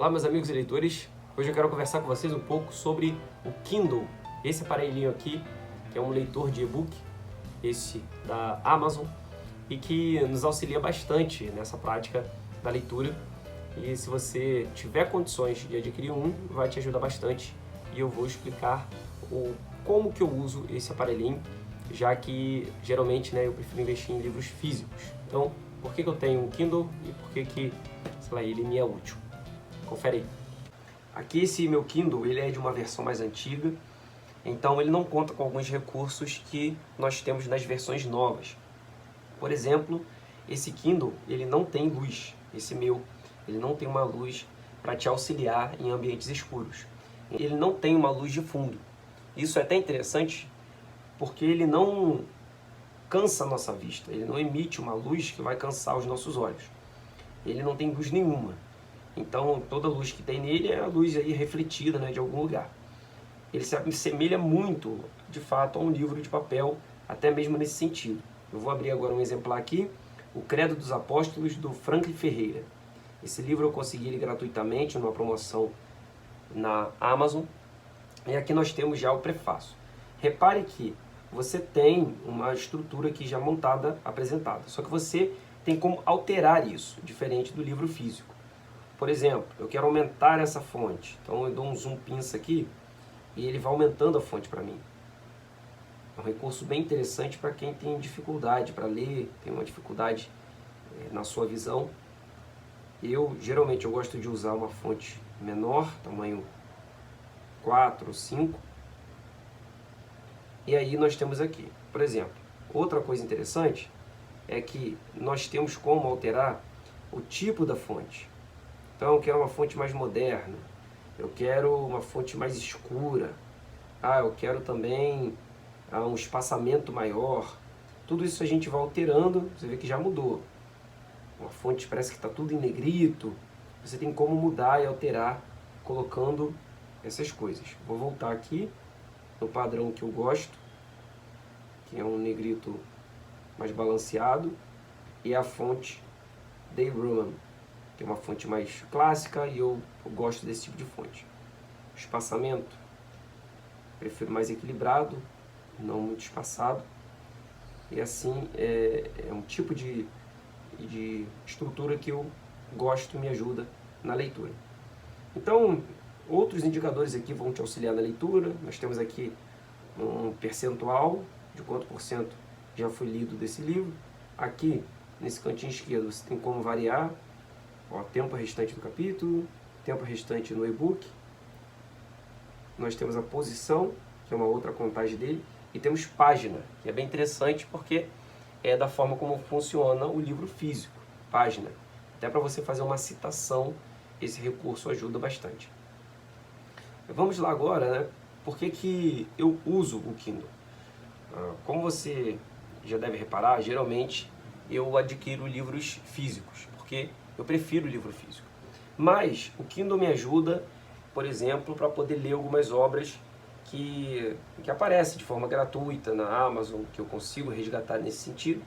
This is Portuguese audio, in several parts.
Olá, meus amigos e leitores. Hoje eu quero conversar com vocês um pouco sobre o Kindle. Esse aparelhinho aqui, que é um leitor de e-book, esse da Amazon, e que nos auxilia bastante nessa prática da leitura. E se você tiver condições de adquirir um, vai te ajudar bastante. E eu vou explicar como que eu uso esse aparelhinho, já que geralmente eu prefiro investir em livros físicos. Então, por que eu tenho um Kindle e por que ele me é útil? Confere aí. Aqui esse meu Kindle, ele é de uma versão mais antiga, então ele não conta com alguns recursos que nós temos nas versões novas. Por exemplo, esse Kindle, ele não tem luz, esse meu, ele não tem uma luz para te auxiliar em ambientes escuros. Ele não tem uma luz de fundo. Isso é até interessante porque ele não cansa a nossa vista, ele não emite uma luz que vai cansar os nossos olhos. Ele não tem luz nenhuma. Então, toda luz que tem nele é a luz aí refletida de algum lugar. Ele se assemelha muito, de fato, a um livro de papel, até mesmo nesse sentido. Eu vou abrir agora um exemplar aqui, O Credo dos Apóstolos, do Franklin Ferreira. Esse livro eu consegui ele gratuitamente, numa promoção na Amazon. E aqui nós temos já o prefácio. Repare que você tem uma estrutura aqui já montada, apresentada. Só que você tem como alterar isso, diferente do livro físico. Por exemplo, eu quero aumentar essa fonte. Então eu dou um zoom pinça aqui e ele vai aumentando a fonte para mim. É um recurso bem interessante para quem tem dificuldade para ler, tem uma dificuldade na sua visão. Geralmente eu gosto de usar uma fonte menor, tamanho 4 ou 5. E aí nós temos aqui, por exemplo, outra coisa interessante é que nós temos como alterar o tipo da fonte. Então eu quero uma fonte mais moderna, eu quero uma fonte mais escura, eu quero também um espaçamento maior. Tudo isso a gente vai alterando, você vê que já mudou. Uma fonte parece que está tudo em negrito, você tem como mudar e alterar colocando essas coisas. Vou voltar aqui no padrão que eu gosto, que é um negrito mais balanceado, e a fonte Day Roman. Tem uma fonte mais clássica e eu gosto desse tipo de fonte. Espaçamento, prefiro mais equilibrado, não muito espaçado. E assim é um tipo de estrutura que eu gosto e me ajuda na leitura. Então, outros indicadores aqui vão te auxiliar na leitura. Nós temos aqui um percentual de quanto por cento já foi lido desse livro. Aqui, nesse cantinho esquerdo, você tem como variar. Tempo restante do capítulo, tempo restante no e-book. Nós temos a posição, que é uma outra contagem dele, e temos página, que é bem interessante porque é da forma como funciona o livro físico, página. Até para você fazer uma citação, esse recurso ajuda bastante. Vamos lá agora, por que eu uso o Kindle? Como você já deve reparar, geralmente eu adquiro livros físicos, porque eu prefiro o livro físico. Mas o Kindle me ajuda, por exemplo, para poder ler algumas obras que aparecem de forma gratuita na Amazon, que eu consigo resgatar nesse sentido,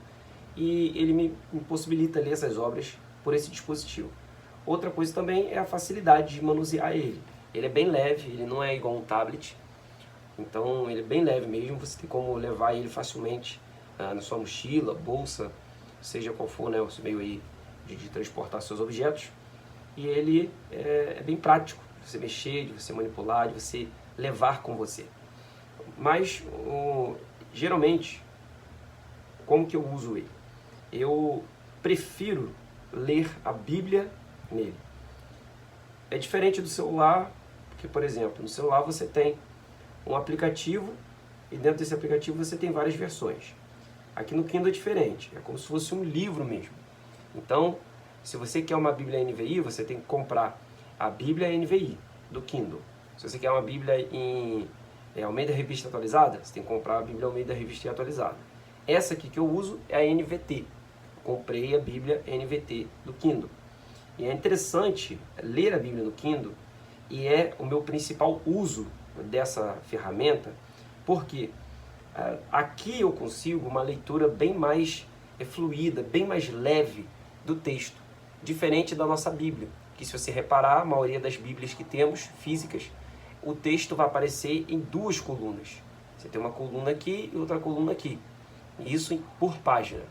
e ele me possibilita ler essas obras por esse dispositivo. Outra coisa também é a facilidade de manusear ele. Ele é bem leve, ele não é igual a um tablet, então ele é bem leve mesmo, você tem como levar ele facilmente na sua mochila, bolsa, seja qual for o seu meio aí de transportar seus objetos, e ele é bem prático de você mexer, de você manipular, de você levar com você. Mas geralmente, como que eu uso ele? Eu prefiro ler a Bíblia nele. É diferente do celular, porque, por exemplo, no celular você tem um aplicativo e dentro desse aplicativo você tem várias versões. Aqui no Kindle é diferente, é como se fosse um livro mesmo. Então, se você quer uma Bíblia NVI, você tem que comprar a Bíblia NVI do Kindle. Se você quer uma Bíblia em Almeida Revista Atualizada, você tem que comprar a Bíblia Almeida Revista Atualizada. Essa aqui que eu uso é a NVT. Comprei a Bíblia NVT do Kindle. E é interessante ler a Bíblia no Kindle, e é o meu principal uso dessa ferramenta, porque aqui eu consigo uma leitura bem mais fluida, bem mais leve do texto, diferente da nossa Bíblia. que se você reparar, a maioria das Bíblias que temos, físicas, o texto vai aparecer em duas colunas. Você tem uma coluna aqui e outra coluna aqui. Isso por página.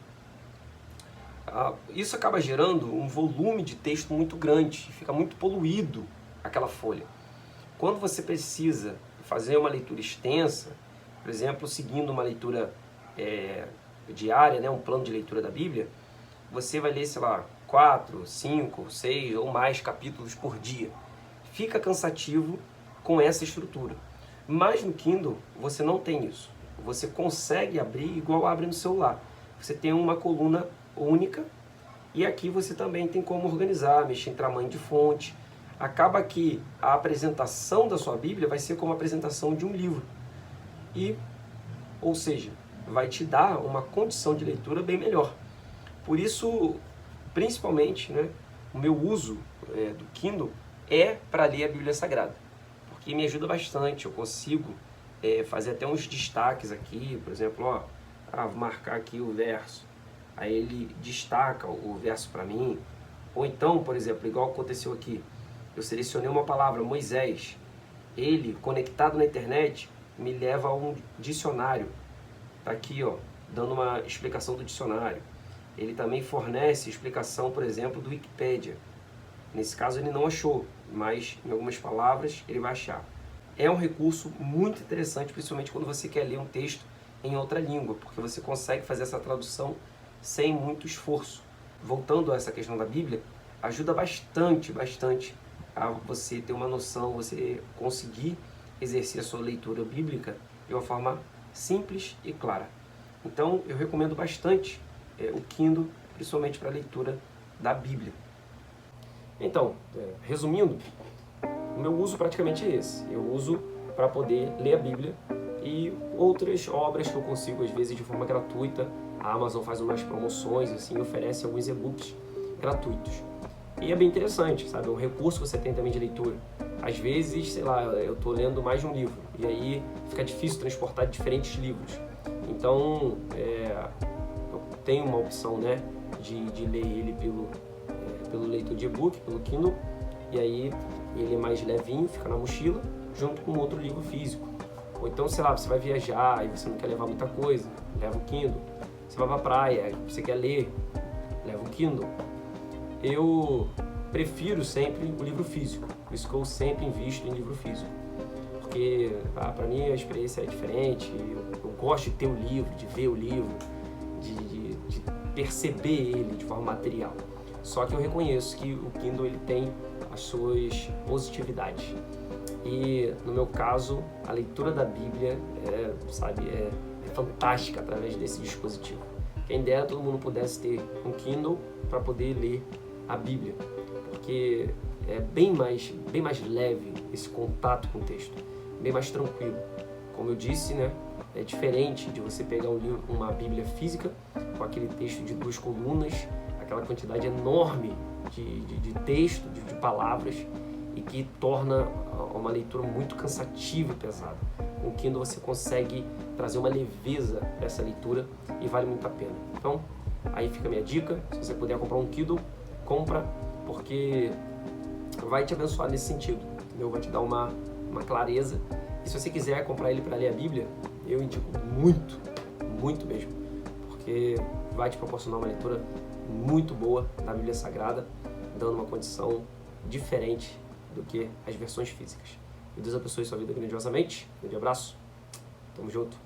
Isso acaba gerando um volume de texto muito grande, fica muito poluído aquela folha. Quando você precisa fazer uma leitura extensa, por exemplo, seguindo uma leitura diária, né, um plano de leitura da Bíblia, você vai ler, sei lá, 4, 5, 6 ou mais capítulos por dia. Fica cansativo com essa estrutura. Mas no Kindle você não tem isso. Você consegue abrir igual abre no celular. Você tem uma coluna única e aqui você também tem como organizar, mexer em tamanho de fonte. Acaba que a apresentação da sua Bíblia vai ser como a apresentação de um livro. Ou seja, vai te dar uma condição de leitura bem melhor. Por isso, principalmente, né, o meu uso do Kindle é para ler a Bíblia Sagrada, porque me ajuda bastante. Eu consigo fazer até uns destaques aqui, por exemplo, vou marcar aqui o verso, aí ele destaca o verso para mim. Ou então, por exemplo, igual aconteceu aqui, eu selecionei uma palavra, Moisés, ele, conectado na internet, me leva a um dicionário. Tá aqui, dando uma explicação do dicionário. Ele também fornece explicação, por exemplo, do Wikipedia. Nesse caso ele não achou, mas em algumas palavras ele vai achar. É um recurso muito interessante, principalmente quando você quer ler um texto em outra língua, porque você consegue fazer essa tradução sem muito esforço. Voltando a essa questão da Bíblia, ajuda bastante a você ter uma noção, você conseguir exercer a sua leitura bíblica de uma forma simples e clara. Então eu recomendo bastante o Kindle, principalmente para a leitura da Bíblia. Então, resumindo, o meu uso praticamente é esse. Eu uso para poder ler a Bíblia e outras obras que eu consigo, às vezes, de forma gratuita. A Amazon faz umas promoções, assim, oferece alguns e-books gratuitos. E é bem interessante, sabe? É um recurso que você tem também de leitura. Às vezes, sei lá, eu estou lendo mais de um livro e aí fica difícil transportar diferentes livros. Então, eu tenho uma opção, né, de ler ele pelo leitor de e-book, pelo Kindle, e aí ele é mais levinho, fica na mochila, junto com outro livro físico. Ou então, sei lá, você vai viajar e você não quer levar muita coisa, leva o Kindle. Você vai pra praia, você quer ler, leva o Kindle. Eu prefiro sempre o livro físico, por isso que eu sempre invisto em livro físico. Porque para mim a experiência é diferente, eu gosto de ter o livro, de ver o livro, de perceber ele de forma material. Só que eu reconheço que o Kindle ele tem as suas positividades. E no meu caso, a leitura da Bíblia é fantástica através desse dispositivo. Quem dera todo mundo pudesse ter um Kindle para poder ler a Bíblia, porque é bem mais leve esse contato com o texto, bem mais tranquilo. Como eu disse, né, é diferente de você pegar uma Bíblia física com aquele texto de 2 colunas, aquela quantidade enorme de texto, de palavras, e que torna uma leitura muito cansativa e pesada. Com o Kindle você consegue trazer uma leveza para essa leitura e vale muito a pena. Então, aí fica a minha dica. Se você puder comprar um Kindle, compra, porque vai te abençoar nesse sentido, entendeu? Vai te dar uma clareza. E se você quiser comprar ele para ler a Bíblia, eu indico muito mesmo, porque vai te proporcionar uma leitura muito boa da Bíblia Sagrada, dando uma condição diferente do que as versões físicas. Que Deus abençoe sua vida grandiosamente. Um grande abraço. Tamo junto.